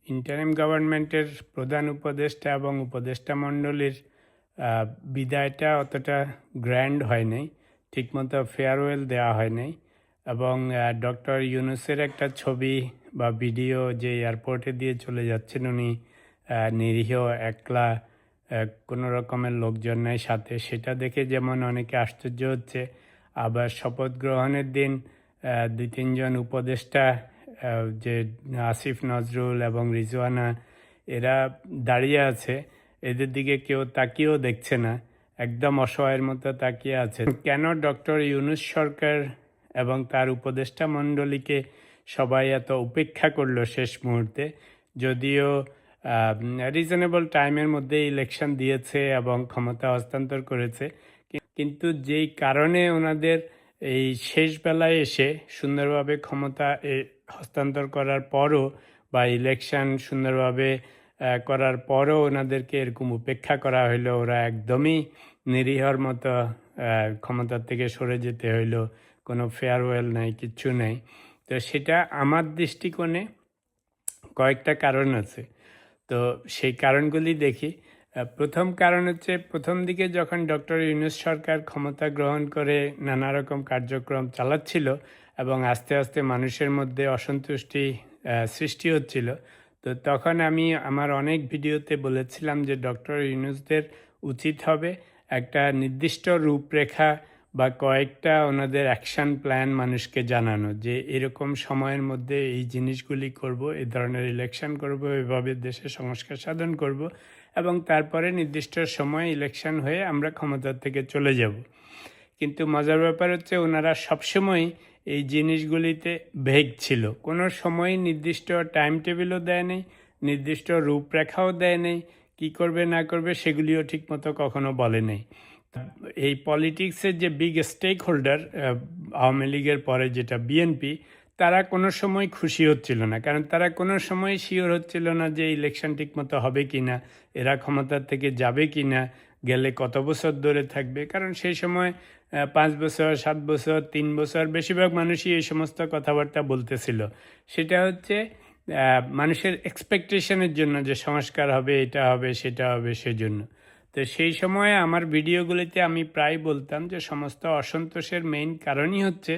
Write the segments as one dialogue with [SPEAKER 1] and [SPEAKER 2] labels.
[SPEAKER 1] Interim গভর্নমেন্টের প্রধান উপদেষ্টা এবং উপদেষ্টা মণ্ডলীর বিদায়টা অতটা গ্র্যান্ড হয় নাই, ঠিকমতো ফেয়ারওয়েল দেওয়া হয় নাই এবং ডক্টর ইউনূসের একটা ছবি বা ভিডিও যে এয়ারপোর্টে দিয়ে চলে যাচ্ছেন উনি নিরীহ একলা, কোনো রকমের লোকজন নাই সাথে, সেটা দেখে যেমন অনেকে আশ্চর্য হচ্ছে, আবার শপথ গ্রহণের দিন দুই তিনজন উপদেষ্টা যে আসিফ নজরুল এবং রিজওয়ানা এরা দাঁড়িয়ে আছে, এদের দিকে কেউ তাকিয়েও দেখছে না, একদম অসহায়ের মতো তাকিয়ে আছে। কেন ডক্টর ইউনূস সরকার এবং তার উপদেষ্টা মণ্ডলীকে সবাই এত উপেক্ষা করলো শেষ মুহূর্তে, যদিও রিজনেবল টাইমের মধ্যে ইলেকশন দিয়েছে এবং ক্ষমতা হস্তান্তর করেছে, কিন্তু যেই কারণে ওনাদের এই শেষ বেলায় এসে সুন্দরভাবে ক্ষমতা হস্তান্তর করার পরও বা ইলেকশন সুন্দরভাবে করার পরও ওনাদেরকে এরকম উপেক্ষা করা হইলো, ওরা একদমই নিরীহর মতো ক্ষমতার থেকে সরে যেতে হইলো, কোনো ফেয়ারওয়েল নাই, কিচ্ছু নেই। তো সেটা আমার দৃষ্টিকোণে কয়েকটা কারণ আছে। তো সেই কারণগুলি দেখি। প্রথম কারণ হচ্ছে, প্রথম দিকে যখন ডক্টর ইউনূস সরকার ক্ষমতা গ্রহণ করে নানা রকম কার্যক্রম চালাচ্ছিল এবং আস্তে আস্তে মানুষের মধ্যে অসন্তুষ্টি সৃষ্টি হচ্ছিল, তো তখন আমি আমার অনেক ভিডিওতে বলেছিলাম যে ডক্টর ইউনূসদের উচিত হবে একটা নির্দিষ্ট রূপরেখা বা কয়েকটা ওনাদের অ্যাকশন প্ল্যান মানুষকে জানানো, যে এরকম সময়ের মধ্যে এই জিনিসগুলি করব, এই ধরনের ইলেকশন করব, এভাবে দেশে সংস্কার সাধন করব এবং তারপরে নির্দিষ্ট সময় ইলেকশন হয়ে আমরা ক্ষমতার থেকে চলে যাব। কিন্তু মজার ব্যাপার হচ্ছে ওনারা সবসময় এই জিনিসগুলিতে ভেগ ছিল, কোনো সময় নির্দিষ্ট টাইম টেবিলও দেয় নেই, নির্দিষ্ট রূপরেখাও দেয় নেই, কী করবে না করবে সেগুলিও ঠিকমতো কখনো বলে নেই। এই পলিটিক্সের যে বিগ স্টেক হোল্ডার আওয়ামী লীগের পরে যেটা বিএনপি, তারা কোনো সময় খুশি হচ্ছিল না, কারণ তারা কোনো সময় শিওর হচ্ছিল না যে ইলেকশন ঠিকমতো হবে কি না, এরা ক্ষমতার থেকে যাবে কি না, গেলে কত বছর ধরে থাকবে, কারণ সেই সময় 5 বছর 7 বছর 3 বছর বেশিরভাগ মানুষই এই সমস্ত কথাবার্তা বলতেছিল। সেটা হচ্ছে মানুষের এক্সপেকটেশনের জন্য, যে সংস্কার হবে, এটা হবে, সেটা হবে, সেজন্য। তো সেই সময়ে আমার ভিডিওগুলিতে আমি প্রায় বলতাম যে সমস্ত অসন্তোষের মেইন কারণই হচ্ছে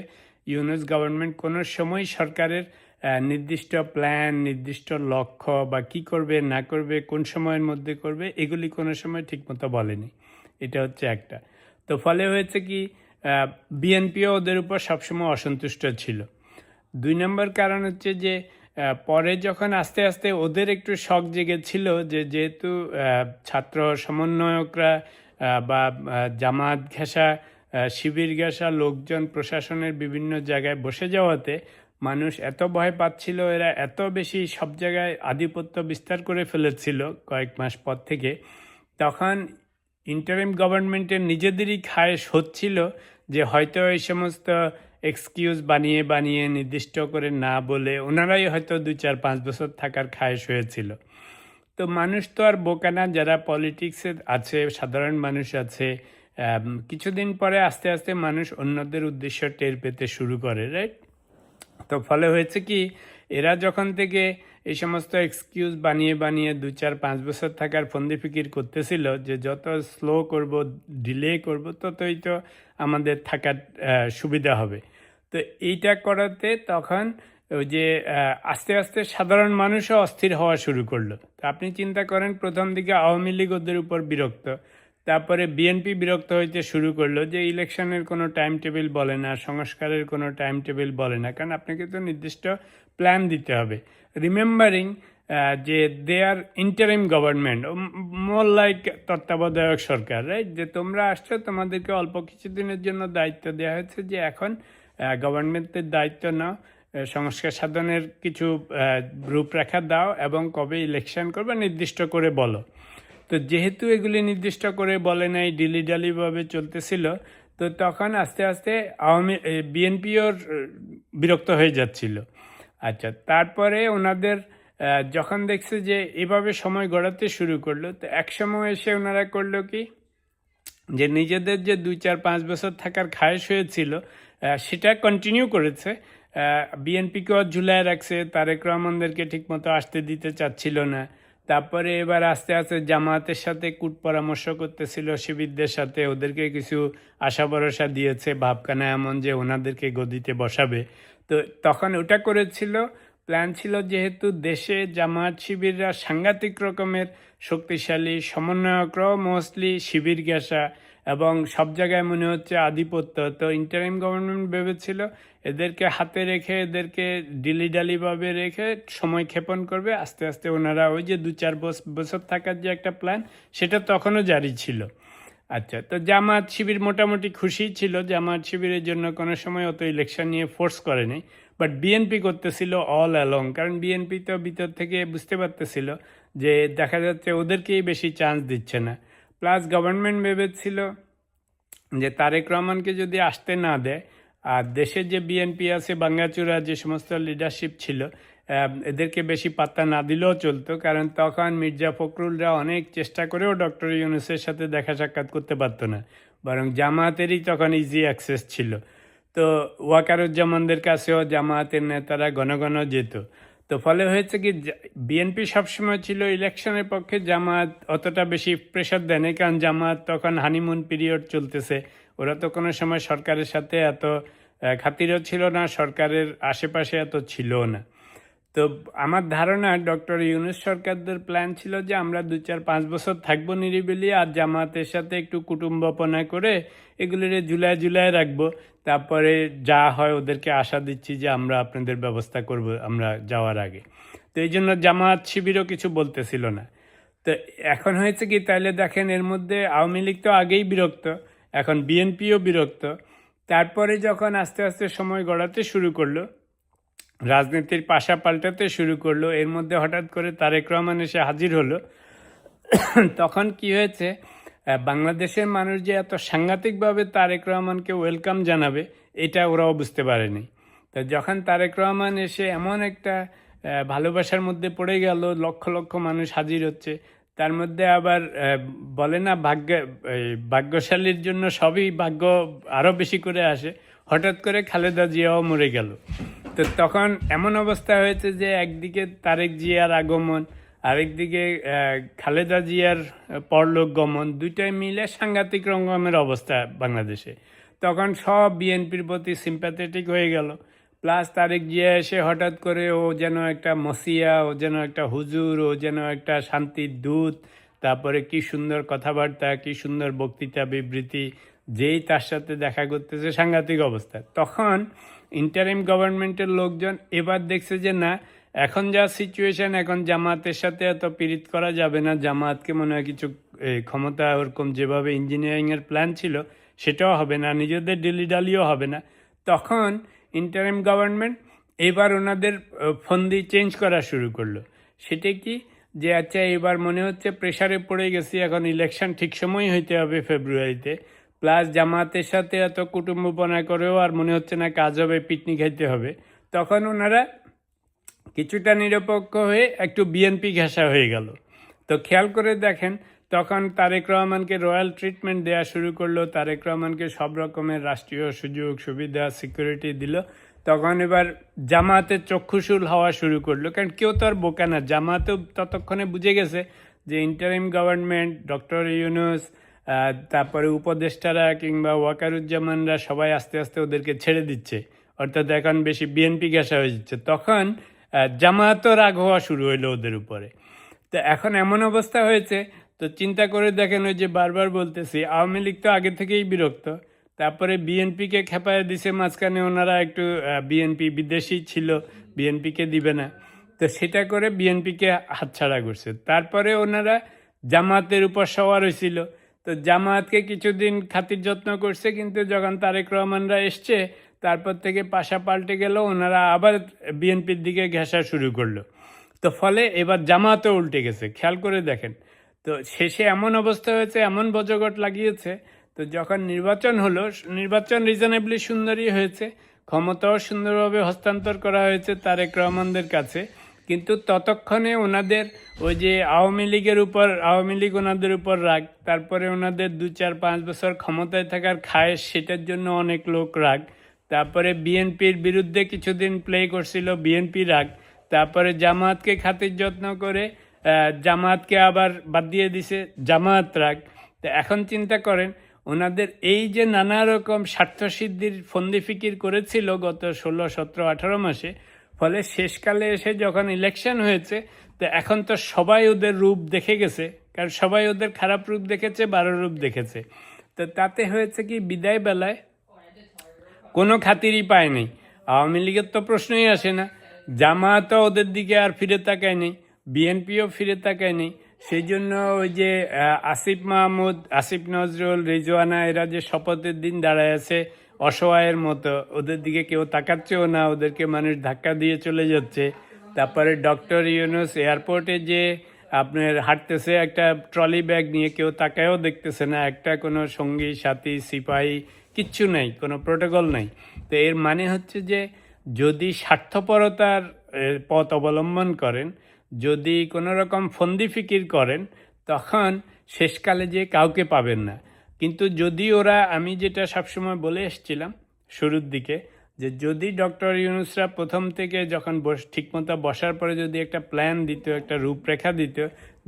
[SPEAKER 1] ইউনূস গভর্নমেন্ট কোনো সময় সরকারের নির্দিষ্ট প্ল্যান, নির্দিষ্ট লক্ষ্য বা কী করবে না করবে, কোন সময়ের মধ্যে করবে, এগুলি কোনো সময় ঠিকমতো বলেনি। এটা হচ্ছে একটা। তো ফলে হয়েছে কি, বিএনপিও ওদের উপর সবসময় অসন্তুষ্ট ছিল। 2 নম্বর কারণ হচ্ছে যে পরে যখন আস্তে আস্তে ওদের একটু শখ জেগেছিল যে যেহেতু ছাত্র সমন্বয়করা বা জামাত ঘেঁষা, শিবির ঘেঁষা লোকজন প্রশাসনের বিভিন্ন জায়গায় বসে যাওয়াতে মানুষ এত ভয় পাচ্ছিল, এরা এত বেশি সব জায়গায় আধিপত্য বিস্তার করে ফেলেছিল কয়েক মাস পর থেকে, তখন ইন্টারিম গভর্নমেন্টের নিজেদেরই খায়েশ হচ্ছিল যে হয়তো এই সমস্ত এক্সকিউজ বানিয়ে বানিয়ে নির্দিষ্ট করে না বলে ওনারাই হয়তো 2-4-5 বছর থাকার খায়েশ হয়েছিল। তো মানুষ তো আর বোকা না, যারা পলিটিক্সে আছে, সাধারণ মানুষ আছে, কিছুদিন পরে আস্তে আস্তে মানুষ অন্যদের উদ্দেশ্য টের পেতে শুরু করে, রাইট? তো ফলে হয়েছে কি, এরা যখন থেকে এই সমস্ত এক্সকিউজ বানিয়ে বানিয়ে 2-4-5 বছর থাকার ফন্দি ফিকির করতেছিল যে যত স্লো করব, ডিলে করব, ততই তো আমাদের থাকার সুবিধা হবে। তো এইটা করাতে তখন ওই যে আস্তে আস্তে সাধারণ মানুষও অস্থির হওয়া শুরু করলো। তো আপনি চিন্তা করেন, প্রথম দিকে আওয়ামী লীগ ওদের উপর বিরক্ত, তারপরে বিএনপি বিরক্ত হইতে শুরু করলো যে ইলেকশনের কোনো টাইম টেবিল বলে না, সংস্কারের কোনো টাইম টেবিল বলে না, কারণ আপনাকে তো নির্দিষ্ট প্ল্যান দিতে হবে। রিমেম্বারিং যে দে আর ইন্টারিম গভর্নমেন্ট, মোর লাইক তত্ত্বাবধায়ক সরকার, রাইট? যে তোমরা আসছো, তোমাদেরকে অল্প কিছুদিনের জন্য দায়িত্ব দেওয়া হয়েছে যে এখন গভর্নমেন্টের দায়িত্ব নাও, সংস্কার সাধনের কিছু রূপরেখা দাও এবং কবে ইলেকশন করবে নির্দিষ্ট করে বলো। তো যেহেতু এগুলি নির্দিষ্ট করে বলে নাই, ডিলিডালিভাবে চলতেছিল, তো তখন আস্তে আস্তে বিএনপিও বিরক্ত হয়ে যাচ্ছিল। আচ্ছা, তারপরে ওনাদের যখন দেখছে যে এভাবে সময় গড়াতে শুরু করলো, তো এক সময় এসে ওনারা করলো কি, যে নিজেদের যে 2-4-5 বছর থাকার খায়েশ হয়েছিল সেটা কন্টিনিউ করেছে, বিএনপিকেও ঝুলায় রাখছে, তারেক রহমানদেরকে ঠিকমতো আসতে দিতে চাচ্ছিল না। তারপরে এবার আস্তে আস্তে জামায়াতের সাথে কূট পরামর্শ করতেছিল, শিবিরদের সাথে, ওদেরকে কিছু আশা ভরসা দিয়েছে, ভাবখানা এমন যে ওনাদেরকে গদিতে বসাবে। তো তখন ওটা করেছিল, প্ল্যান ছিল যেহেতু দেশে জামায়াত শিবিররা সাংঘাতিক রকমের শক্তিশালী, সমন্বয়করাও মোস্টলি শিবির ঘেঁষা এবং সব জায়গায় মনে হচ্ছে আধিপত্য। তো ইন্টারিম গভর্নমেন্ট ভেবেছিল এদেরকে হাতে রেখে, এদেরকে ডিলিডালিভাবে রেখে সময় ক্ষেপণ করবে, আস্তে আস্তে ওনারা ওই যে 2-4 বছর থাকার যে একটা প্ল্যান, সেটা তখনও জারি ছিল। আচ্ছা, তো জামায়াত শিবির মোটামুটি খুশি ছিল, জামায়াত শিবিরের জন্য কোনো সময় অত ইলেকশন নিয়ে ফোর্স করেনি। বাট বিএনপি করতেছিল অল অ্যালং, কারণ বিএনপি তো ভিতর থেকে বুঝতে পারতেছিল যে দেখা যাচ্ছে ওদেরকেই বেশি চান্স দিচ্ছে না। প্লাস গভর্নমেন্ট ভেবেছিল যে তারেক রহমানকে যদি আসতে না দেয়, আর দেশের যে বিএনপি আছে, বাঙ্গাচুরা যে সমস্ত লিডারশিপ ছিল, এদেরকে বেশি পাত্তা না দিলেও চলতো, কারণ তখন মির্জা ফখরুলরা অনেক চেষ্টা করেও ডক্টর ইউনূসের সাথে দেখা সাক্ষাৎ করতে পারতো না, বরং জামায়াতেরই তখন ইজি অ্যাক্সেস ছিল। তো ওয়াকারুজ্জামানদের কাছেও জামায়াতের নেতারা ঘন ঘন যেত। তো ফলে হয়েছে কি, বিএনপি সবসময় ছিল ইলেকশনের পক্ষে, জামায়াত অতটা বেশি প্রেশার দেয় না, কারণ জামায়াত তখন হানিমুন পিরিয়ড চলতেছে, ওরা তো কোনো সময় সরকারের সাথে এত খাতিরও ছিল না, সরকারের আশেপাশে এত ছিল না। তো আমার ধারণা ডক্টর ইউনূস সরকারদের প্ল্যান ছিল যে আমরা 2-4-5 বছর থাকবো নিরিবিলি, আর জামাতের সাথে একটু কুটুম্বপনা করে এগুলির ঝুলায় রাখবো, তারপরে যা হয় ওদেরকে আশা দিচ্ছি যে আমরা আপনাদের ব্যবস্থা করব আমরা যাওয়ার আগে। তো এই জন্য জামায়াত শিবিরও কিছু বলতেছিল না। তো এখন হয়েছে কি, তাইলে দেখেন এর মধ্যে আওয়ামী লীগ তো আগেই বিরক্ত, এখন বিএনপিও বিরক্ত। তারপরে যখন আস্তে আস্তে সময় গড়াতে শুরু করলো, রাজনীতির পাশা পাল্টাতে শুরু করলো, এর মধ্যে হঠাৎ করে তারেক রহমান এসে হাজির হলো। তখন কি হয়েছে, বাংলাদেশের মানুষ যে এত সাংঘাতিকভাবে তারেক রহমানকে ওয়েলকাম জানাবে, এটা ওরাও বুঝতে পারেনি। তো যখন তারেক রহমান এসে এমন একটা ভালোবাসার মধ্যে পড়ে গেল, লক্ষ লক্ষ মানুষ হাজির হচ্ছে, তার মধ্যে আবার বলে না ভাগ্যশালীর জন্য সবই ভাগ্য আরও বেশি করে আসে, হঠাৎ করে খালেদা জিয়াও মরে গেল। তো তখন এমন অবস্থা হয়েছে যে একদিকে তারেক জিয়ার আগমন, আরেকদিকে খালেদা জিয়ার পরলোক গমন, দুইটাই মিলে সাংঘাতিক রকমের অবস্থা বাংলাদেশে। তখন সব বিএনপির প্রতি সিম্প্যাথেটিক হয়ে গেল। প্লাস তারেক জিয়া এসে হঠাৎ করে ও যেন একটা মসিয়া, ও যেন একটা হুজুর, ও যেন একটা শান্তির দূত। তারপরে কি সুন্দর কথাবার্তা, কি সুন্দর বক্তৃতা বিবৃতি, যেই তার সাথে দেখা করতেছে, সাংঘাতিক অবস্থা। তখন ইন্টারিম গভর্নমেন্টের লোকজন এবার দেখছে যে না, এখন যা সিচুয়েশন, এখন জামায়াতের সাথে এত পীড়িত করা যাবে না, জামায়াতকে মনে হয় কিছু ক্ষমতা ওরকম যেভাবে ইঞ্জিনিয়ারিংয়ের প্ল্যান ছিল সেটাও হবে না, নিজেদের ডিলিডালিও হবে না। তখন ইন্টারিম গভর্নমেন্ট এবার ওনাদের ফন্দি চেঞ্জ করা শুরু করলো। সেটা কি, যে আচ্ছা এবার মনে হচ্ছে প্রেশারে পড়ে গেছি, এখন ইলেকশন ঠিক সময় হইতে হবে ফেব্রুয়ারিতে, প্লাস জামাতের সাথে এত কুটুম্বপনা করেও আর মনে হচ্ছে না কাজ হবে, পিকনিক খাইতে হবে। তখন ওনারা কিছুটা নিরপেক্ষ হয়ে একটু বিএনপি ঘেঁষা হয়ে গেল। তো খেয়াল করে দেখেন, তখন তারেক রহমানকে রয়্যাল ট্রিটমেন্ট দেওয়া শুরু করলো, তারেক রহমানকে সব রকমের রাষ্ট্রীয় সুযোগ সুবিধা, সিকিউরিটি দিল। তখন এবার জামায়াতের চক্ষুশূল হওয়া শুরু করলো, কারণ কেউ তো আর বোকা না, জামায়াতও ততক্ষণে বুঝে গেছে যে ইন্টারিম গভর্নমেন্ট, ডক্টর ইউনূস, তারপরে উপদেষ্টারা কিংবা ওয়াকারুজ্জামানরা সবাই আস্তে আস্তে ওদেরকে ছেড়ে দিচ্ছে, অর্থাৎ এখন বেশি বিএনপি ঘেঁষা হয়ে যাচ্ছে। তখন জামায়াতও রাগ হওয়া শুরু হইলো ওদের উপরে। তো এখন এমন অবস্থা হয়েছে, তো চিন্তা করে দেখেন, ওই যে বারবার বলতেছি, আওয়ামী লীগ তো আগে থেকেই বিরক্ত, তারপরে বিএনপিকে খেপায় দিছে মাঝখানে, ওনারা একটু বিএনপি বিদেশি ছিল, বিএনপিকে দিবে না, তো সেটা করে বিএনপিকে হাতছাড়া করছে। তারপরে ওনারা জামায়াতের উপর সওয়ার হয়েছিল, তো জামায়াতকে কিছুদিন খাতির যত্ন করছে, কিন্তু যখন তারেক রহমানরা এসছে তারপর থেকে পাশা পাল্টে গেল, ওনারা আবার বিএনপির দিকে ঘেঁষা শুরু করলো। তো ফলে এবার জামায়াতও উল্টে গেছে, খেয়াল করে দেখেন। তো শেষে এমন অবস্থা হয়েছে, এমন বজগট লাগিয়েছে। তো যখন নির্বাচন হলো, নির্বাচন রিজনেবলি সুন্দরই হয়েছে, ক্ষমতাও সুন্দরভাবে হস্তান্তর করা হয়েছে তারেক রহমানদের কাছে, কিন্তু ততক্ষণে ওনাদের ওই যে আওয়ামী লীগ ওনাদের উপর রাগ, তারপরে ওনাদের 2-4-5 বছর ক্ষমতায় থাকার খায়েশ, সেটার জন্য অনেক লোক রাগ, তারপরে বিএনপির বিরুদ্ধে কিছুদিন প্লে করছিল, বিএনপি রাগ, তারপরে জামাতকে খাতির যত্ন করে জামাতকে আবার বাদ দিয়ে দিছে, জামাত রাগ। তো এখন চিন্তা করেন ওনাদের এই যে নানা রকম স্বার্থসিদ্ধির ফন্দি ফিকির করেছিল গত 16, 17, 18 মাসে, ফলে শেষকালে এসে যখন ইলেকশন হয়েছে, তো এখন তো সবাই ওদের রূপ দেখে গেছে, কারণ সবাই ওদের খারাপ রূপ দেখেছে, 12 রূপ দেখেছে। তো তাতে হয়েছে কি, বিদায় বেলায় কোনো খাতিরই পায়নি। আওয়ামী লীগের তো প্রশ্নই আসে না, জামাতও ওদের দিকে আর ফিরে তাকায় নেই, বিএনপিও ফিরে তাকায় নেই। সেই জন্য ওই যে আসিফ মাহমুদ, আসিফ নজরুল, রিজওয়ানা, এরা যে শপথের দিন দাঁড়ায় আছে অসহায়ের মতো, ওদের দিকে কেউ তাকাচ্ছেও না, ওদেরকে মানুষ ধাক্কা দিয়ে চলে যাচ্ছে। তারপরে ডক্টর ইউনূস এয়ারপোর্টে যে আপনার হাঁটতেছে একটা ট্রলি ব্যাগ নিয়ে, কেউ তাকায়ও দেখতেছে না, একটা কোনো সঙ্গী সাথী সিপাহী কিচ্ছু নেই, কোনো প্রোটোকল নেই। তো এর মানে হচ্ছে যে যদি স্বার্থপরতার পথ অবলম্বন করেন, যদি কোনো রকম ফন্দি ফিকির করেন, তখন শেষকালে যে কাউকে পাবেন না। কিন্তু যদি ওরা, আমি যেটা সবসময় বলে এসেছিলাম শুরুর দিকে, যে যদি ডক্টর ইউনূসরা প্রথম থেকে যখন ঠিকমতো বসার পরে যদি একটা প্ল্যান দিত, একটা রূপরেখা দিত,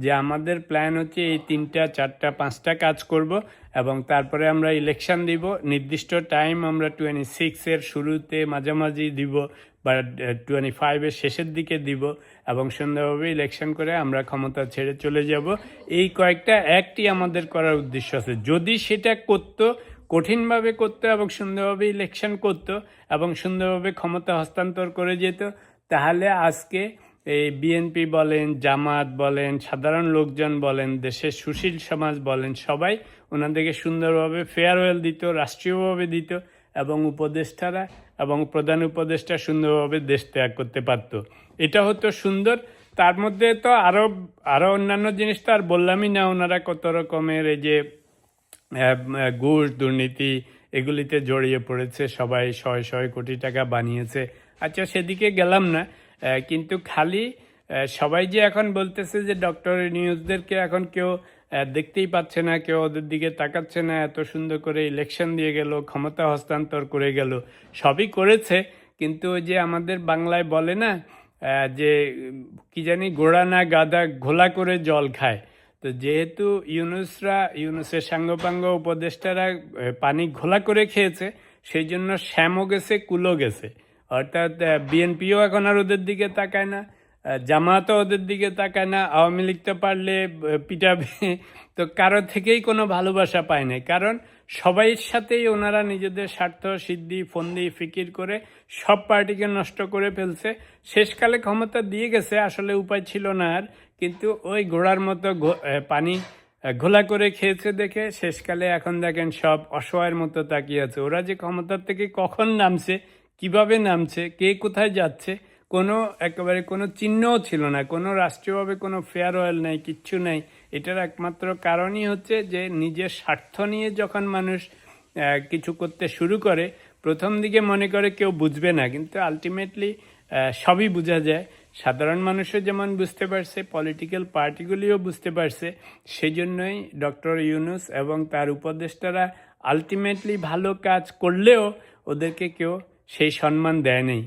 [SPEAKER 1] যে আমাদের প্ল্যান হচ্ছে এই 3টা 4টা 5টা কাজ করব এবং তারপরে আমরা ইলেকশন দিব, নির্দিষ্ট টাইম আমরা 26-এর শুরুতে মাঝামাঝি দিব বা 25-এর শেষের দিকে দিব এবং সুন্দরভাবে ইলেকশন করে আমরা ক্ষমতা ছেড়ে চলে যাব, এই কয়েকটা অ্যাক্টই আমাদের করার উদ্দেশ্য আছে। যদি সেটা করতো, কঠিনভাবে করতো এবং সুন্দরভাবে ইলেকশন করতো এবং সুন্দরভাবে ক্ষমতা হস্তান্তর করে যেত, তাহলে আজকে এই বিএনপি বলেন, জামাত বলেন, সাধারণ লোকজন বলেন, দেশের সুশীল সমাজ বলেন, সবাই ওনাদেরকে সুন্দরভাবে ফেয়ারওয়েল দিত, রাষ্ট্রীয়ভাবে দিত এবং উপদেষ্টারা এবং প্রধান উপদেষ্টা সুন্দরভাবে দেশ ত্যাগ করতে পারত। এটা হতো সুন্দর। তার মধ্যে তো আরও অন্যান্য জিনিস তো আর বললামই না, ওনারা কত রকমের এই যে ঘুষ দুর্নীতি এগুলিতে জড়িয়ে পড়েছে, সবাই 100 কোটি টাকা বানিয়েছে। আচ্ছা, সেদিকে গেলাম না, কিন্তু খালি সবাই যে এখন বলতেছে যে ডক্টর ইউনূসদেরকে এখন কেউ দেখতেই পাচ্ছে না, কেউ ওদের দিকে তাকাচ্ছে না, এত সুন্দর করে ইলেকশন দিয়ে গেল, ক্ষমতা হস্তান্তর করে গেল, সবই করেছে। কিন্তু ওই যে আমাদের বাংলায় বলে না যে কি জানি, গোড়া না গাদা ঘোলা করে জল খায়। তো যেহেতু ইউনূসের সাঙ্গপাঙ্গ উপদেষ্টারা পানি ঘোলা করে খেয়েছে, সেই জন্য শ্যামও গেছে, কুলো গেছে। অর্থাৎ বিএনপিও এখন আর ওদের দিকে তাকায় না, জামাতও ওদের দিকে তাকায় না, আওয়ামী লীগ তো পারলে পিটাবে। তো কারো থেকেই কোনো ভালোবাসা পায় না, কারণ সবাইয়ের সাথেই ওনারা নিজেদের স্বার্থ সিদ্ধি ফন্দি ফিকির করে সব পার্টিকে নষ্ট করে ফেলছে। শেষকালে ক্ষমতা দিয়ে গেছে, আসলে উপায় ছিল না আর, কিন্তু ওই ঘোড়ার মতো পানি ঘোলা করে খেয়েছে দেখে শেষকালে এখন দেখেন সব অসহায়ের মতো তাকিয়ে আছে। ওরা যে ক্ষমতার থেকে কখন নামছে, কিভাবে নামছে, কে কোথায় যাচ্ছে, একেবারে কোনো চিহ্নও ছিল না, কোনো রাষ্ট্রীয়ভাবে কোনো ফেয়ারওয়েল নেই, কিচ্ছু নেই। এটার একমাত্র কারণই হচ্ছে যে নিজের স্বার্থ নিয়ে যখন মানুষ কিছু করতে শুরু করে, প্রথম দিকে মনে করে কেউ বুঝবে না, কিন্তু আলটিমেটলি সবই বোঝা যায়। সাধারণ মানুষও যেমন বুঝতে পারছে, পলিটিক্যাল পার্টিগুলিও বুঝতে পারছে। সেই জন্যই ডক্টর ইউনূস এবং তার উপদেষ্টারা আলটিমেটলি ভালো কাজ করলেও ওদেরকে কেউ সেই সম্মান দেয় নাই।